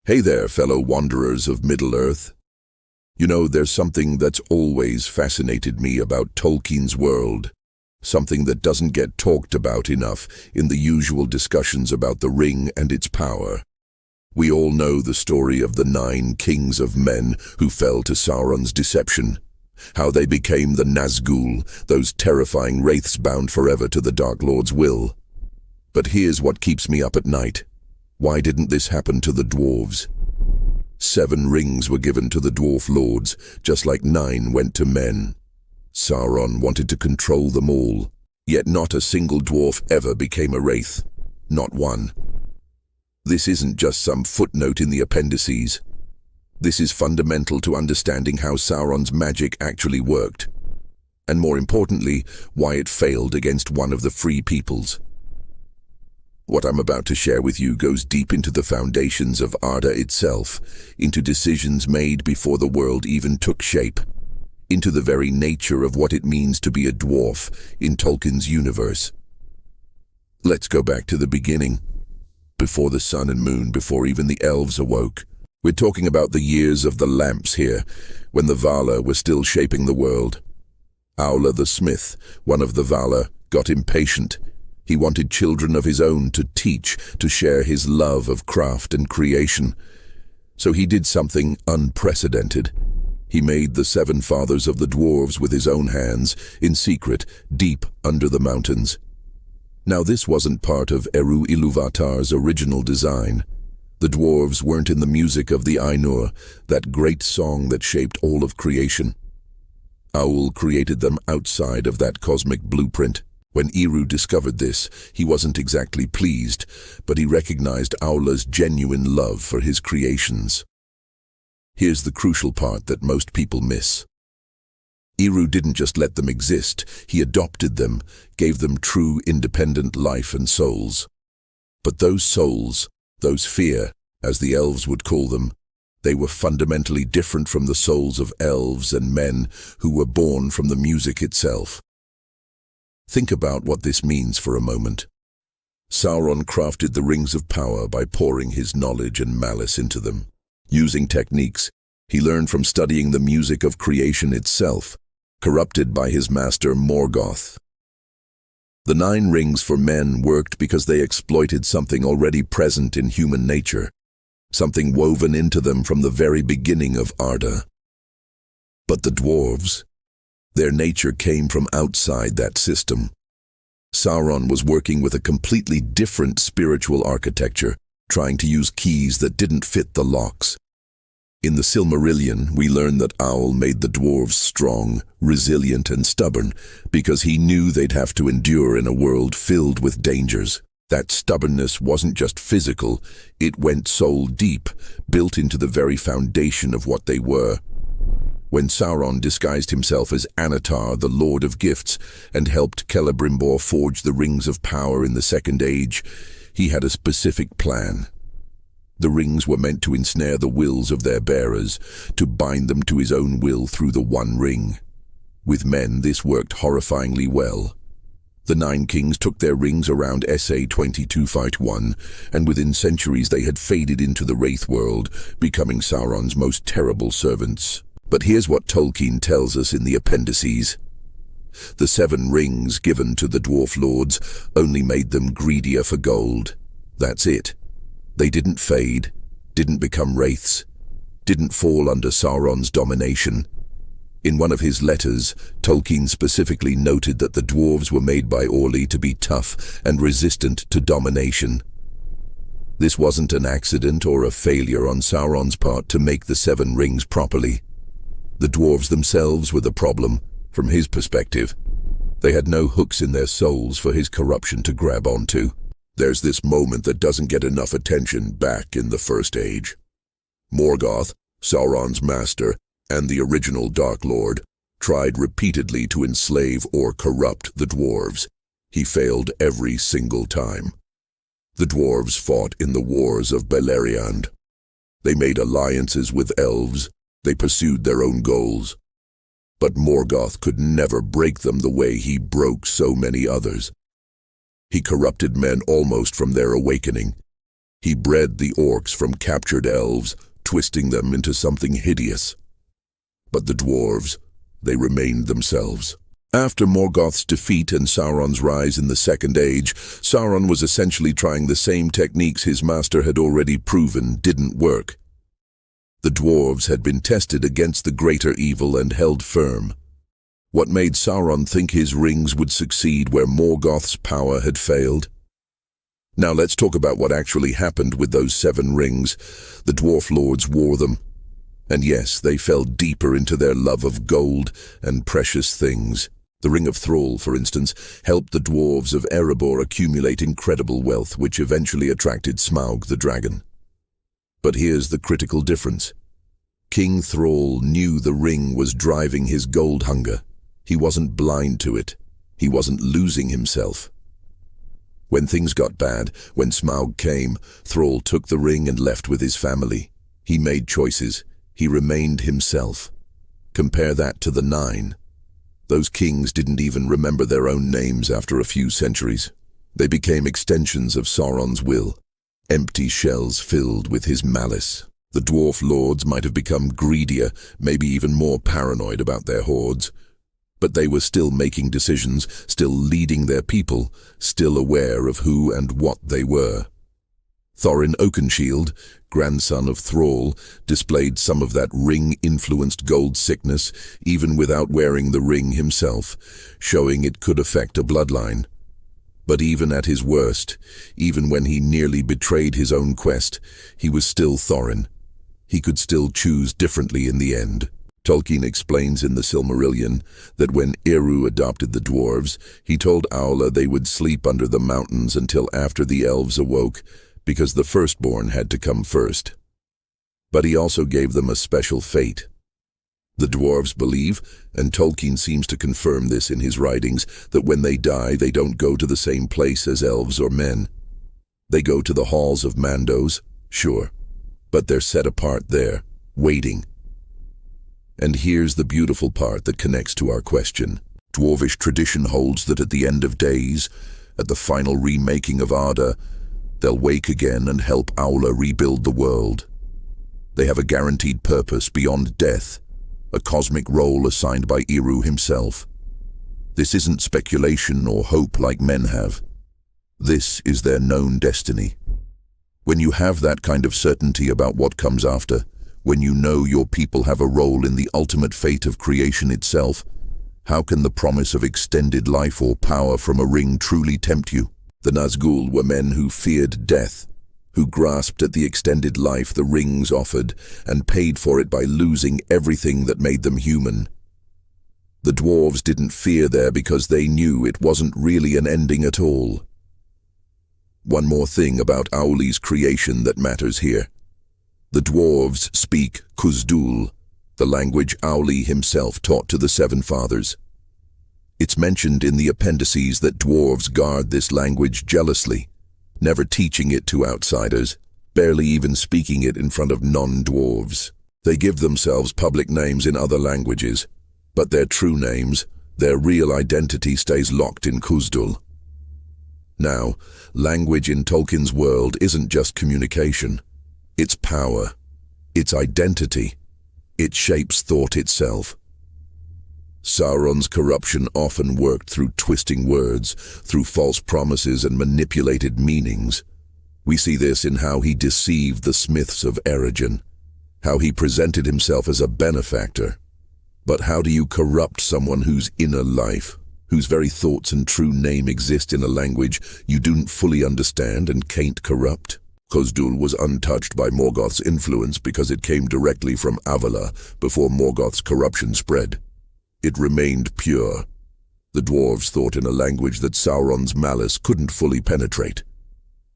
Hey there, fellow wanderers of Middle-earth. You know, there's something that's always fascinated me about Tolkien's world, something that doesn't get talked about enough in the usual discussions about the ring and its power. We all know the story of the 9 kings of men who fell to Sauron's deception, how they became the Nazgûl, those terrifying wraiths bound forever to the Dark Lord's will. But here's what keeps me up at night. Why didn't this happen to the dwarves? 7 rings were given to the dwarf lords, just like 9 went to men. Sauron wanted to control them all, yet not a single dwarf ever became a wraith. Not one. This isn't just some footnote in the appendices. This is fundamental to understanding how Sauron's magic actually worked, and more importantly, why it failed against one of the free peoples. What I'm about to share with you goes deep into the foundations of Arda itself, into decisions made before the world even took shape, into the very nature of what it means to be a dwarf in Tolkien's universe. Let's go back to the beginning, before the sun and moon, before even the elves awoke. We're talking about the years of the lamps here, when the Valar were still shaping the world. Aula the smith, one of the Valar, got impatient. He wanted children of his own to teach, to share his love of craft and creation. So he did something unprecedented. He made the 7 fathers of the dwarves with his own hands, in secret, deep under the mountains. Now this wasn't part of Eru Ilúvatar's original design. The dwarves weren't in the music of the Ainur, that great song that shaped all of creation. Aul created them outside of that cosmic blueprint. When Eru discovered this, he wasn't exactly pleased, but he recognized Aula's genuine love for his creations. Here's the crucial part that most people miss. Eru didn't just let them exist, he adopted them, gave them true independent life and souls. But those souls, those fear, as the elves would call them, they were fundamentally different from the souls of elves and men who were born from the music itself. Think about what this means for a moment. Sauron crafted the rings of power by pouring his knowledge and malice into them. Using techniques he learned from studying the music of creation itself, corrupted by his master Morgoth. The 9 rings for men worked because they exploited something already present in human nature, something woven into them from the very beginning of Arda. But the dwarves, their nature came from outside that system. Sauron was working with a completely different spiritual architecture, trying to use keys that didn't fit the locks. In the Silmarillion, we learn that Aul made the dwarves strong, resilient, and stubborn because he knew they'd have to endure in a world filled with dangers. That stubbornness wasn't just physical, it went soul deep, built into the very foundation of what they were. When Sauron disguised himself as Anatar, the Lord of Gifts, and helped Celebrimbor forge the Rings of Power in the Second Age, he had a specific plan. The rings were meant to ensnare the wills of their bearers, to bind them to his own will through the one ring. With men, this worked horrifyingly well. The 9 kings took their rings around SA 2251, and within centuries they had faded into the Wraith world, becoming Sauron's most terrible servants. But here's what Tolkien tells us in the appendices. The 7 rings given to the dwarf lords only made them greedier for gold. That's it. They didn't fade, didn't become wraiths, didn't fall under Sauron's domination. In one of his letters, Tolkien specifically noted that the dwarves were made by Orly to be tough and resistant to domination. This wasn't an accident or a failure on Sauron's part to make the 7 rings properly. The dwarves themselves were the problem, from his perspective. They had no hooks in their souls for his corruption to grab onto. There's this moment that doesn't get enough attention back in the First Age. Morgoth, Sauron's master, and the original Dark Lord, tried repeatedly to enslave or corrupt the dwarves. He failed every single time. The dwarves fought in the wars of Beleriand. They made alliances with elves. They pursued their own goals. But Morgoth could never break them the way he broke so many others. He corrupted men almost from their awakening. He bred the orcs from captured elves, twisting them into something hideous. But the dwarves, they remained themselves. After Morgoth's defeat and Sauron's rise in the Second Age, Sauron was essentially trying the same techniques his master had already proven didn't work. The dwarves had been tested against the greater evil and held firm. What made Sauron think his rings would succeed where Morgoth's power had failed? Now let's talk about what actually happened with those 7 rings. The dwarf lords wore them. And yes, they fell deeper into their love of gold and precious things. The Ring of Thrall, for instance, helped the dwarves of Erebor accumulate incredible wealth, which eventually attracted Smaug the dragon. But here's the critical difference. King Thrall knew the ring was driving his gold hunger. He wasn't blind to it. He wasn't losing himself. When things got bad, when Smaug came, Thrall took the ring and left with his family. He made choices. He remained himself. Compare that to the 9. Those kings didn't even remember their own names after a few centuries. They became extensions of Sauron's will, empty shells filled with his malice. The dwarf lords might have become greedier, maybe even more paranoid about their hordes. But they were still making decisions, still leading their people, still aware of who and what they were. Thorin Oakenshield, grandson of Thrall, displayed some of that ring-influenced gold sickness even without wearing the ring himself, showing it could affect a bloodline. But even at his worst, even when he nearly betrayed his own quest, he was still Thorin. He could still choose differently in the end. Tolkien explains in the Silmarillion that when Eru adopted the dwarves, he told Aula they would sleep under the mountains until after the elves awoke, because the firstborn had to come first. But he also gave them a special fate. The dwarves believe, and Tolkien seems to confirm this in his writings, that when they die they don't go to the same place as elves or men. They go to the halls of Mandos, sure, but they're set apart there, waiting. And here's the beautiful part that connects to our question. Dwarvish tradition holds that at the end of days, at the final remaking of Arda, they'll wake again and help Aula rebuild the world. They have a guaranteed purpose beyond death, a cosmic role assigned by Eru himself. This isn't speculation or hope like men have. This is their known destiny. When you have that kind of certainty about what comes after, when you know your people have a role in the ultimate fate of creation itself, how can the promise of extended life or power from a ring truly tempt you? The Nazgûl were men who feared death, who grasped at the extended life the rings offered and paid for it by losing everything that made them human. The dwarves didn't fear there because they knew it wasn't really an ending at all. One more thing about Auli's creation that matters here. The dwarves speak Khuz'dûl, the language Auli himself taught to the Seven Fathers. It's mentioned in the appendices that dwarves guard this language jealously, never teaching it to outsiders, barely even speaking it in front of non-dwarves. They give themselves public names in other languages, but their true names, their real identity stays locked in Khuz'dûl. Now, language in Tolkien's world isn't just communication. It's power, it's identity, it shapes thought itself. Sauron's corruption often worked through twisting words, through false promises and manipulated meanings. We see this in how he deceived the smiths of Eregion, how he presented himself as a benefactor. But how do you corrupt someone whose inner life, whose very thoughts and true name exist in a language you don't fully understand and can't corrupt? Khuz'dûl was untouched by Morgoth's influence because it came directly from Avala before Morgoth's corruption spread. It remained pure. The dwarves thought in a language that Sauron's malice couldn't fully penetrate.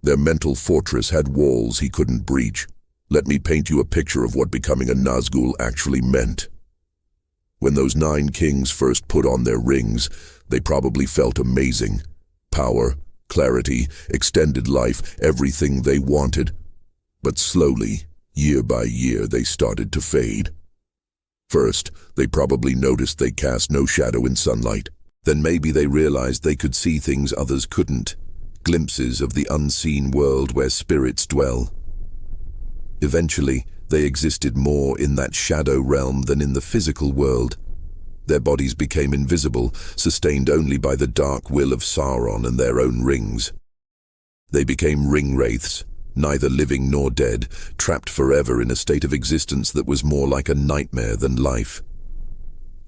Their mental fortress had walls he couldn't breach. Let me paint you a picture of what becoming a Nazgûl actually meant. When those 9 kings first put on their rings, they probably felt amazing. Power, clarity, extended life, everything they wanted. But slowly, year by year, they started to fade. First, they probably noticed they cast no shadow in sunlight. Then maybe they realized they could see things others couldn't. glimpses of the unseen world where spirits dwell. Eventually, they existed more in that shadow realm than in the physical world. Their bodies became invisible, sustained only by the dark will of Sauron and their own rings. They became ring-wraiths, neither living nor dead, trapped forever in a state of existence that was more like a nightmare than life.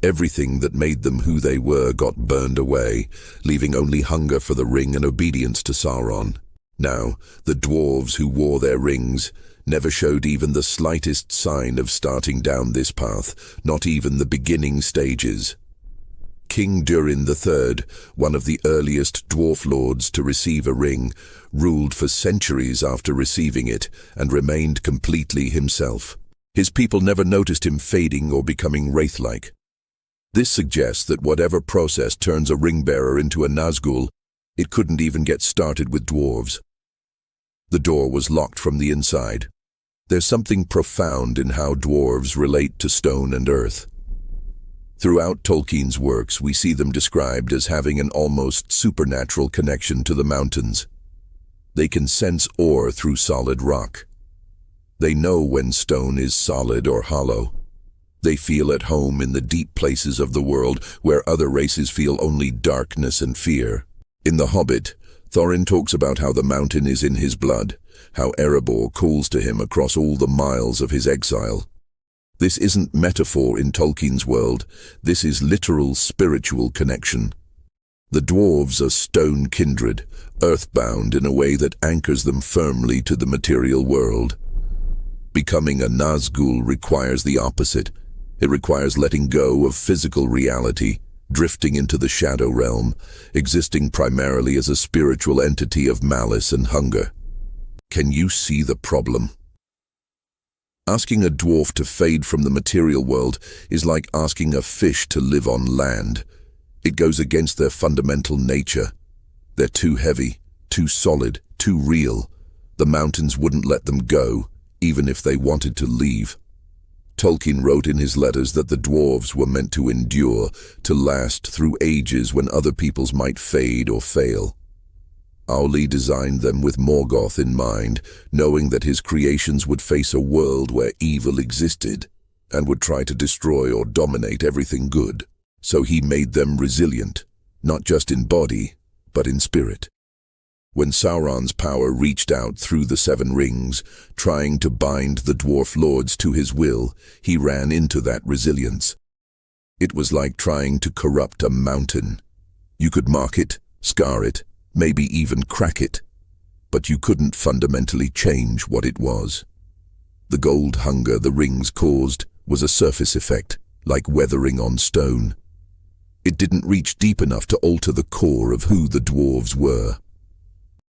Everything that made them who they were got burned away, leaving only hunger for the ring and obedience to Sauron. Now, the dwarves who wore their rings never showed even the slightest sign of starting down this path, not even the beginning stages. King Durin III, one of the earliest dwarf lords to receive a ring, ruled for centuries after receiving it and remained completely himself. His people never noticed him fading or becoming wraith-like. This suggests that whatever process turns a ring-bearer into a Nazgûl, it couldn't even get started with dwarves. The door was locked from the inside. There's something profound in how dwarves relate to stone and earth. Throughout Tolkien's works, we see them described as having an almost supernatural connection to the mountains. They can sense ore through solid rock. They know when stone is solid or hollow. They feel at home in the deep places of the world where other races feel only darkness and fear. In The Hobbit, Thorin talks about how the mountain is in his blood, how Erebor calls to him across all the miles of his exile. This isn't metaphor in Tolkien's world, this is literal spiritual connection. The dwarves are stone kindred, earthbound in a way that anchors them firmly to the material world. Becoming a Nazgûl requires the opposite. It requires letting go of physical reality, drifting into the shadow realm, existing primarily as a spiritual entity of malice and hunger. Can you see the problem? Asking a dwarf to fade from the material world is like asking a fish to live on land. It goes against their fundamental nature. They're too heavy, too solid, too real. The mountains wouldn't let them go, even if they wanted to leave. Tolkien wrote in his letters that the dwarves were meant to endure, to last through ages when other peoples might fade or fail. Auli designed them with Morgoth in mind, knowing that his creations would face a world where evil existed and would try to destroy or dominate everything good. So he made them resilient, not just in body, but in spirit. When Sauron's power reached out through the Seven Rings, trying to bind the dwarf lords to his will, he ran into that resilience. It was like trying to corrupt a mountain. You could mark it, scar it, maybe even crack it, but you couldn't fundamentally change what it was. The gold hunger the rings caused was a surface effect, like weathering on stone. It didn't reach deep enough to alter the core of who the dwarves were.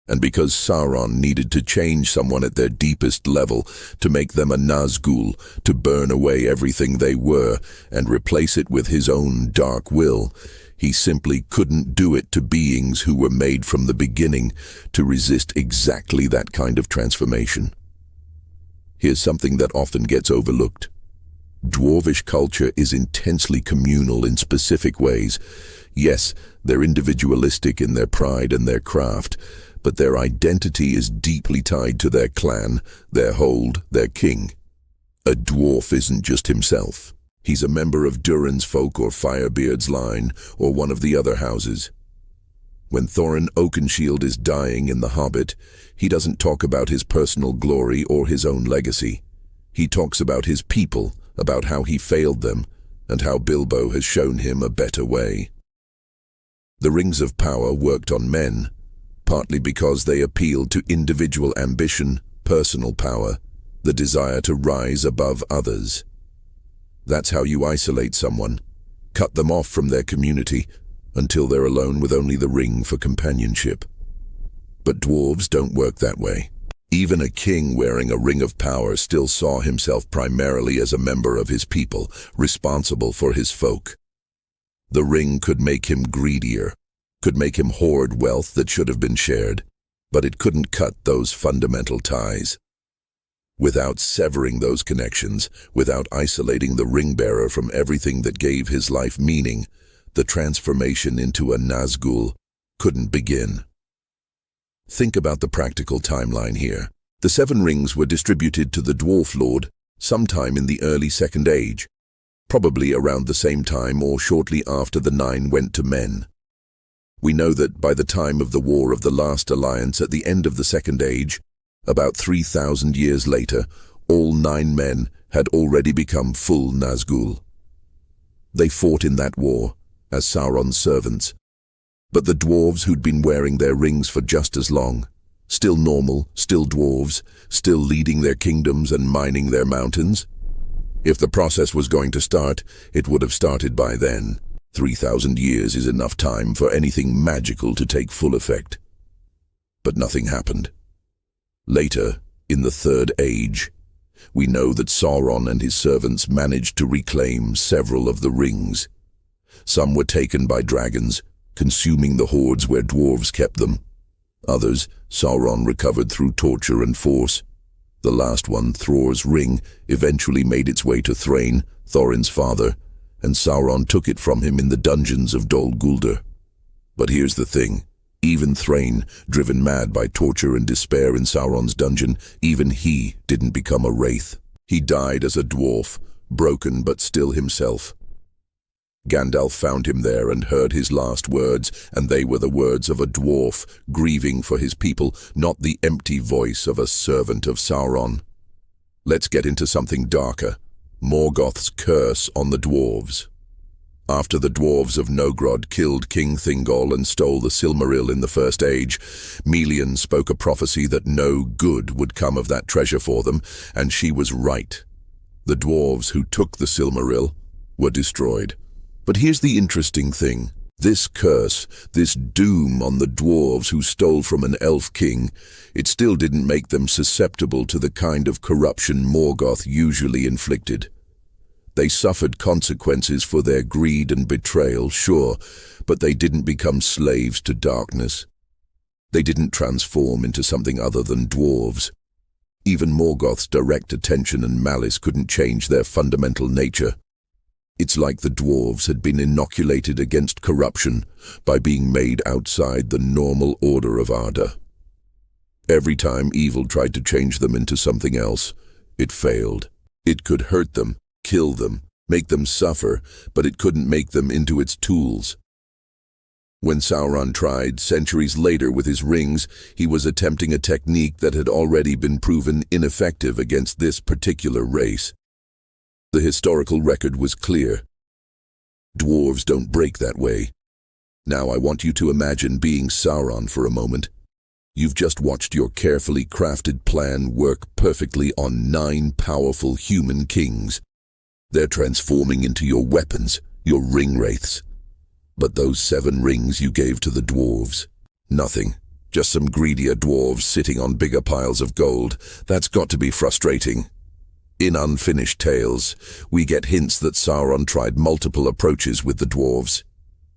And because Sauron needed to change someone at their deepest level, to make them a Nazgûl, to burn away everything they were and replace it with his own dark will, he simply couldn't do it to beings who were made from the beginning to resist exactly that kind of transformation. Here's something that often gets overlooked. Dwarvish culture is intensely communal in specific ways. Yes, they're individualistic in their pride and their craft, but their identity is deeply tied to their clan, their hold, their king. A dwarf isn't just himself. He's a member of Durin's folk or Firebeard's line, or one of the other houses. When Thorin Oakenshield is dying in The Hobbit, he doesn't talk about his personal glory or his own legacy. He talks about his people, about how he failed them, and how Bilbo has shown him a better way. The Rings of Power worked on men, partly because they appealed to individual ambition, personal power, the desire to rise above others. That's how you isolate someone, cut them off from their community, until they're alone with only the ring for companionship. But dwarves don't work that way. Even a king wearing a ring of power still saw himself primarily as a member of his people, responsible for his folk. The ring could make him greedier, could make him hoard wealth that should have been shared, but it couldn't cut those fundamental ties. Without severing those connections, without isolating the ring-bearer from everything that gave his life meaning, the transformation into a Nazgûl couldn't begin. Think about the practical timeline here. The 7 rings were distributed to the Dwarf Lord sometime in the early Second Age, probably around the same time or shortly after the 9 went to men. We know that by the time of the War of the Last Alliance at the end of the Second Age, about 3,000 years later, all 9 men had already become full Nazgûl. They fought in that war as Sauron's servants, but the dwarves who'd been wearing their rings for just as long, still normal, still dwarves, still leading their kingdoms and mining their mountains. If the process was going to start, it would have started by then. 3,000 years is enough time for anything magical to take full effect. But nothing happened. Later, in the Third Age, we know that Sauron and his servants managed to reclaim several of the rings. Some were taken by dragons, consuming the hoards where dwarves kept them. Others, Sauron recovered through torture and force. The last one, Thror's ring, eventually made its way to Thrain, Thorin's father, and Sauron took it from him in the dungeons of Dol Guldur. But here's the thing. Even Thrain, driven mad by torture and despair in Sauron's dungeon, even he didn't become a wraith. He died as a dwarf, broken but still himself. Gandalf found him there and heard his last words, and they were the words of a dwarf, grieving for his people, not the empty voice of a servant of Sauron. Let's get into something darker. Morgoth's curse on the dwarves. After the dwarves of Nogrod killed King Thingol and stole the Silmaril in the First Age, Melian spoke a prophecy that no good would come of that treasure for them, and she was right. The dwarves who took the Silmaril were destroyed. But here's the interesting thing. This curse, this doom on the dwarves who stole from an elf king, it still didn't make them susceptible to the kind of corruption Morgoth usually inflicted. They suffered consequences for their greed and betrayal, sure, but they didn't become slaves to darkness. They didn't transform into something other than dwarves. Even Morgoth's direct attention and malice couldn't change their fundamental nature. It's like the dwarves had been inoculated against corruption by being made outside the normal order of Arda. Every time evil tried to change them into something else, it failed. It could hurt them, kill them, make them suffer, but it couldn't make them into its tools. When Sauron tried, centuries later with his rings, he was attempting a technique that had already been proven ineffective against this particular race. The historical record was clear. Dwarves don't break that way. Now I want you to imagine being Sauron for a moment. You've just watched your carefully crafted plan work perfectly on 9 powerful human kings. They're transforming into your weapons, your ring wraiths. But those 7 rings you gave to the dwarves, nothing. Just some greedier dwarves sitting on bigger piles of gold. That's got to be frustrating. In Unfinished Tales, we get hints that Sauron tried multiple approaches with the dwarves.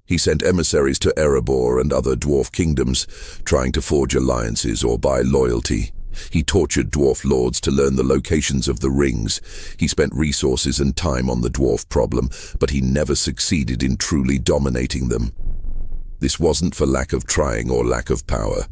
He sent emissaries to Erebor and other dwarf kingdoms, trying to forge alliances or buy loyalty. He tortured dwarf lords to learn the locations of the rings. He spent resources and time on the dwarf problem, but he never succeeded in truly dominating them. This wasn't for lack of trying or lack of power.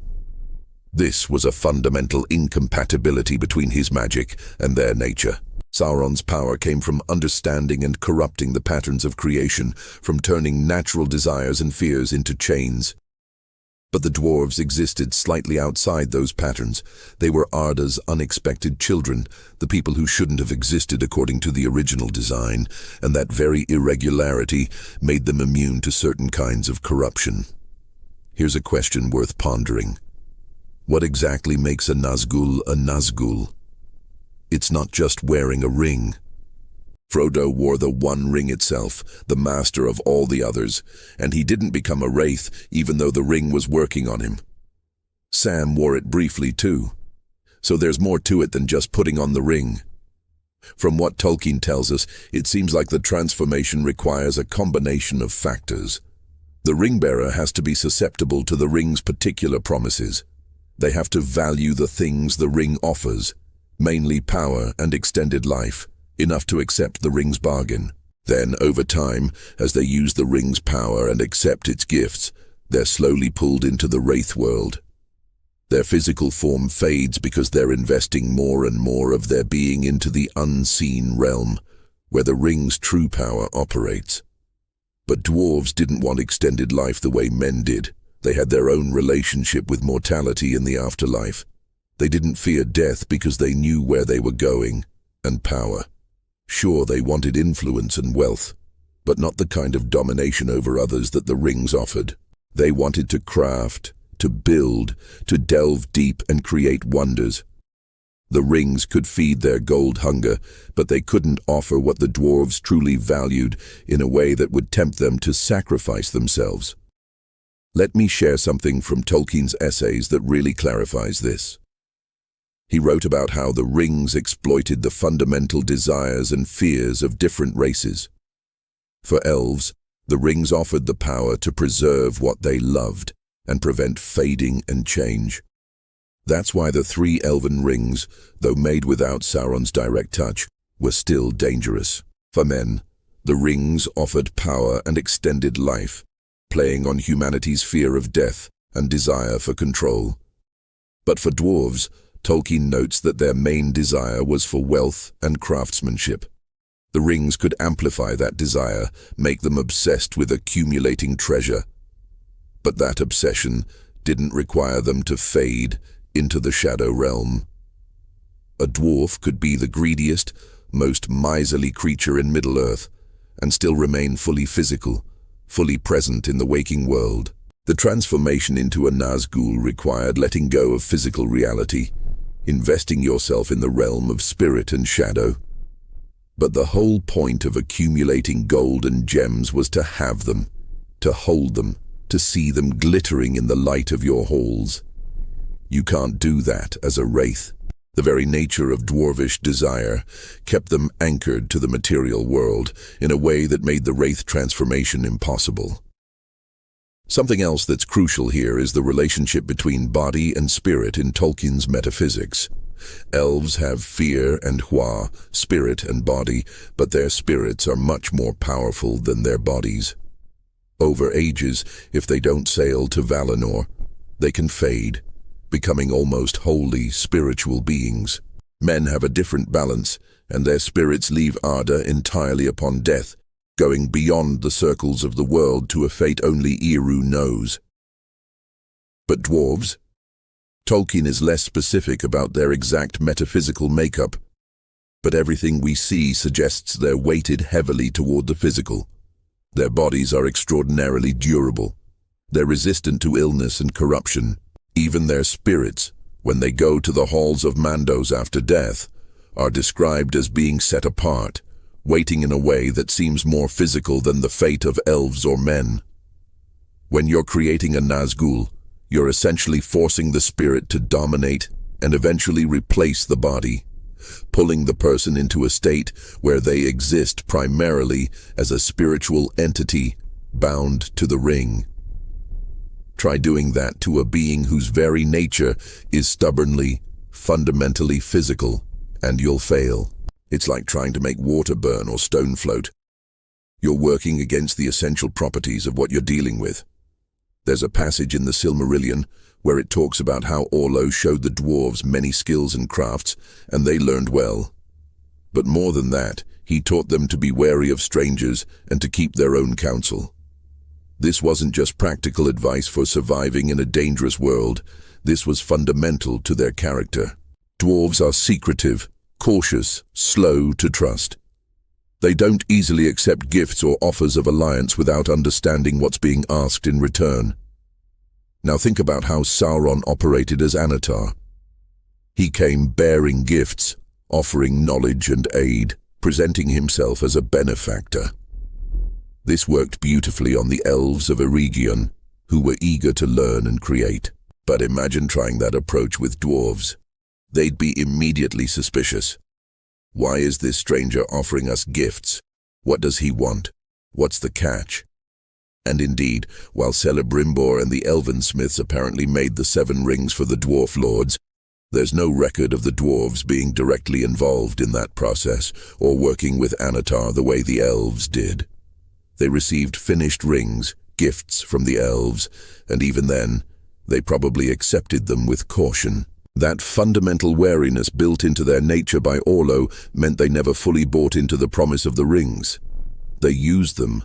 This was a fundamental incompatibility between his magic and their nature. Sauron's power came from understanding and corrupting the patterns of creation, from turning natural desires and fears into chains. But the dwarves existed slightly outside those patterns. They were Arda's unexpected children, the people who shouldn't have existed according to the original design, and that very irregularity made them immune to certain kinds of corruption. Here's a question worth pondering. What exactly makes a Nazgûl a Nazgûl? It's not just wearing a ring. Frodo wore the one ring itself, the master of all the others, and he didn't become a wraith even though the ring was working on him. Sam wore it briefly too. So there's more to it than just putting on the ring. From what Tolkien tells us, it seems like the transformation requires a combination of factors. The ring-bearer has to be susceptible to the ring's particular promises. They have to value the things the ring offers, mainly power and extended life, enough to accept the ring's bargain. Then, over time, as they use the ring's power and accept its gifts, they're slowly pulled into the wraith world. Their physical form fades because they're investing more and more of their being into the unseen realm, where the ring's true power operates. But dwarves didn't want extended life the way men did. They had their own relationship with mortality in the afterlife. They didn't fear death because they knew where they were going, and power. Sure, they wanted influence and wealth, but not the kind of domination over others that the rings offered. They wanted to craft, to build, to delve deep and create wonders. The rings could feed their gold hunger, but they couldn't offer what the dwarves truly valued in a way that would tempt them to sacrifice themselves. Let me share something from Tolkien's essays that really clarifies this. He wrote about how the rings exploited the fundamental desires and fears of different races. For elves, the rings offered the power to preserve what they loved and prevent fading and change. That's why the 3 elven rings, though made without Sauron's direct touch, were still dangerous. For men, the rings offered power and extended life, playing on humanity's fear of death and desire for control. But for dwarves, Tolkien notes that their main desire was for wealth and craftsmanship. The rings could amplify that desire, make them obsessed with accumulating treasure. But that obsession didn't require them to fade into the shadow realm. A dwarf could be the greediest, most miserly creature in Middle-earth and still remain fully physical, fully present in the waking world. The transformation into a Nazgûl required letting go of physical reality, investing yourself in the realm of spirit and shadow. But the whole point of accumulating gold and gems was to have them, to hold them, to see them glittering in the light of your halls. You can't do that as a wraith. The very nature of dwarvish desire kept them anchored to the material world in a way that made the wraith transformation impossible. Something else that's crucial here is the relationship between body and spirit in Tolkien's metaphysics. Elves have fear and hua, spirit and body, but their spirits are much more powerful than their bodies. Over ages, if they don't sail to Valinor, they can fade, becoming almost wholly spiritual beings. Men have a different balance, and their spirits leave ardor entirely upon death, going beyond the circles of the world to a fate only Eru knows. But dwarves? Tolkien is less specific about their exact metaphysical makeup, but everything we see suggests they're weighted heavily toward the physical. Their bodies are extraordinarily durable. They're resistant to illness and corruption. Even their spirits, when they go to the halls of Mandos after death, are described as being set apart, waiting in a way that seems more physical than the fate of elves or men. When you're creating a Nazgûl, you're essentially forcing the spirit to dominate and eventually replace the body, pulling the person into a state where they exist primarily as a spiritual entity bound to the ring. Try doing that to a being whose very nature is stubbornly, fundamentally physical, and you'll fail. It's like trying to make water burn or stone float. You're working against the essential properties of what you're dealing with. There's a passage in the Silmarillion where it talks about how Orlo showed the dwarves many skills and crafts, and they learned well. But more than that, he taught them to be wary of strangers and to keep their own counsel. This wasn't just practical advice for surviving in a dangerous world. This was fundamental to their character. Dwarves are secretive, cautious, slow to trust. They don't easily accept gifts or offers of alliance without understanding what's being asked in return. Now think about how Sauron operated as Anatar. He came bearing gifts, offering knowledge and aid, presenting himself as a benefactor. This worked beautifully on the elves of Eregion, who were eager to learn and create. But imagine trying that approach with dwarves. They'd be immediately suspicious. Why is this stranger offering us gifts? What does he want? What's the catch? And indeed, while Celebrimbor and the elven smiths apparently made the 7 rings for the dwarf lords, there's no record of the dwarves being directly involved in that process or working with Anatar the way the elves did. They received finished rings, gifts from the elves, and even then, They probably accepted them with caution. That fundamental wariness built into their nature by Orlo meant they never fully bought into the promise of the rings. They used them,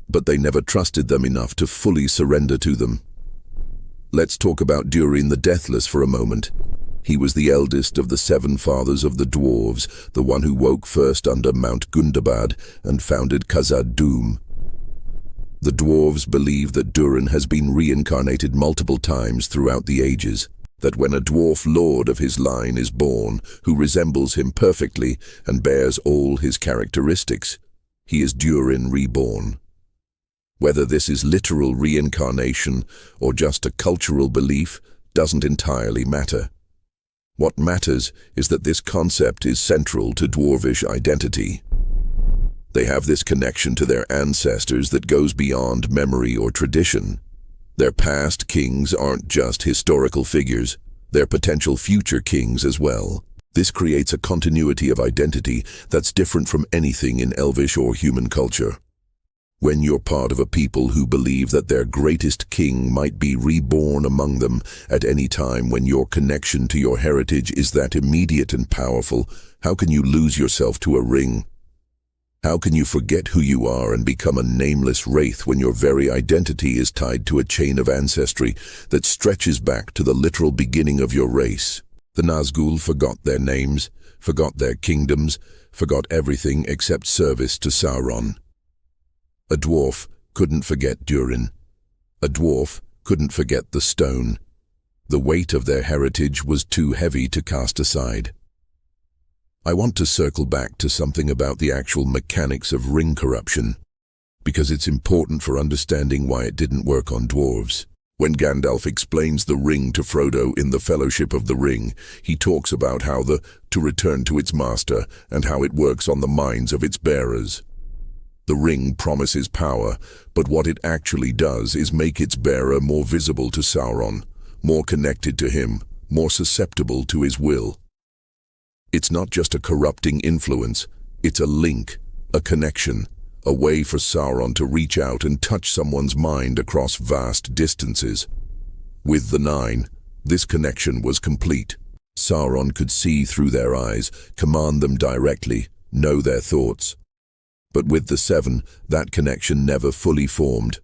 but they never trusted them enough to fully surrender to them. Let's talk about Durin the Deathless for a moment. He was the eldest of the 7 fathers of the Dwarves, the one who woke first under Mount Gundabad and founded Khazad-dûm. The Dwarves believe that Durin has been reincarnated multiple times throughout the ages, that when a dwarf lord of his line is born, who resembles him perfectly and bears all his characteristics, he is Durin reborn. Whether this is literal reincarnation or just a cultural belief doesn't entirely matter. What matters is that this concept is central to Dwarvish identity. They have this connection to their ancestors that goes beyond memory or tradition. Their past kings aren't just historical figures, they're potential future kings as well. This creates a continuity of identity that's different from anything in Elvish or human culture. When you're part of a people who believe that their greatest king might be reborn among them at any time, when your connection to your heritage is that immediate and powerful, how can you lose yourself to a ring? How can you forget who you are and become a nameless wraith when your very identity is tied to a chain of ancestry that stretches back to the literal beginning of your race? The Nazgûl forgot their names, forgot their kingdoms, forgot everything except service to Sauron. A dwarf couldn't forget Durin. A dwarf couldn't forget the stone. The weight of their heritage was too heavy to cast aside. I want to circle back to something about the actual mechanics of ring corruption, because it's important for understanding why it didn't work on dwarves. When Gandalf explains the ring to Frodo in the Fellowship of the Ring, he talks about how to return to its master and how it works on the minds of its bearers. The ring promises power, but what it actually does is make its bearer more visible to Sauron, more connected to him, more susceptible to his will. It's not just a corrupting influence, it's a link, a connection, a way for Sauron to reach out and touch someone's mind across vast distances. With the 9, this connection was complete. Sauron could see through their eyes, command them directly, know their thoughts. But with the 7, that connection never fully formed.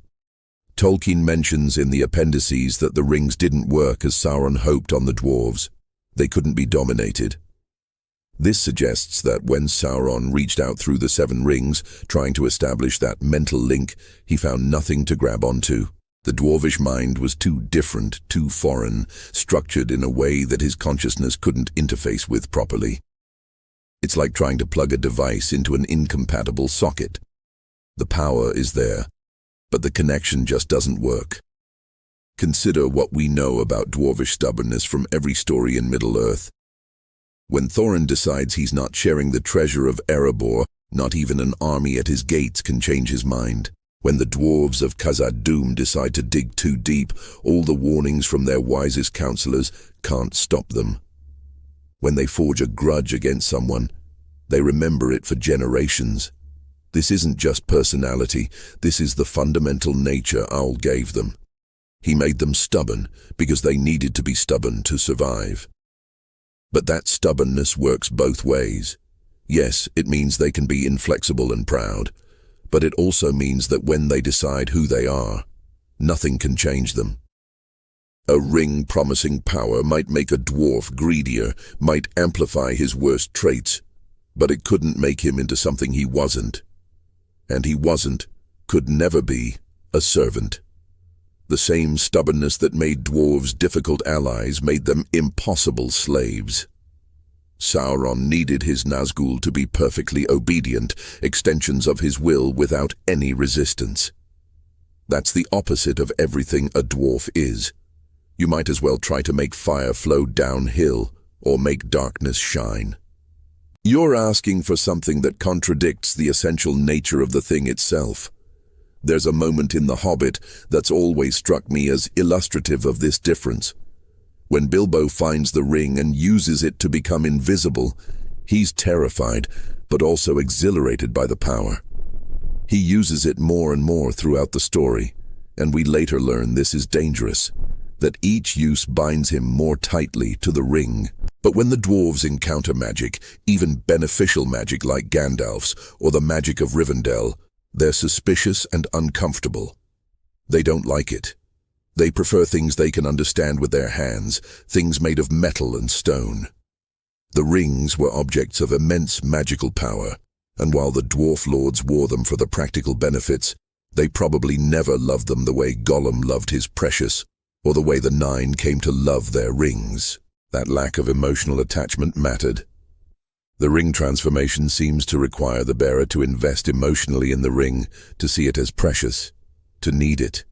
Tolkien mentions in the appendices that the rings didn't work as Sauron hoped on the dwarves. They couldn't be dominated. This suggests that when Sauron reached out through the 7 rings, trying to establish that mental link, he found nothing to grab onto. The dwarvish mind was too different, too foreign, structured in a way that his consciousness couldn't interface with properly. It's like trying to plug a device into an incompatible socket. The power is there, but the connection just doesn't work. Consider what we know about dwarvish stubbornness from every story in Middle-earth. When Thorin decides he's not sharing the treasure of Erebor, not even an army at his gates can change his mind. When the dwarves of Khazad-dûm decide to dig too deep, all the warnings from their wisest counselors can't stop them. When they forge a grudge against someone, they remember it for generations. This isn't just personality, this is the fundamental nature Owl gave them. He made them stubborn because they needed to be stubborn to survive. But that stubbornness works both ways. Yes, it means they can be inflexible and proud, but it also means that when they decide who they are, nothing can change them. A ring promising power might make a dwarf greedier, might amplify his worst traits, but it couldn't make him into something he wasn't. And he wasn't, could never be, a servant. The same stubbornness that made dwarves difficult allies made them impossible slaves. Sauron needed his Nazgûl to be perfectly obedient, extensions of his will without any resistance. That's the opposite of everything a dwarf is. You might as well try to make fire flow downhill or make darkness shine. You're asking for something that contradicts the essential nature of the thing itself. There's a moment in The Hobbit that's always struck me as illustrative of this difference. When Bilbo finds the ring and uses it to become invisible, he's terrified, but also exhilarated by the power. He uses it more and more throughout the story, and we later learn this is dangerous. that each use binds him more tightly to the ring. But when the dwarves encounter magic, even beneficial magic like Gandalf's or the magic of Rivendell, they're suspicious and uncomfortable. They don't like it. They prefer things they can understand with their hands, things made of metal and stone. The rings were objects of immense magical power, and while the dwarf lords wore them for the practical benefits, they probably never loved them the way Gollum loved his precious, or the way the Nine came to love their rings. That lack of emotional attachment mattered. The ring transformation seems to require the bearer to invest emotionally in the ring, to see it as precious, to need it.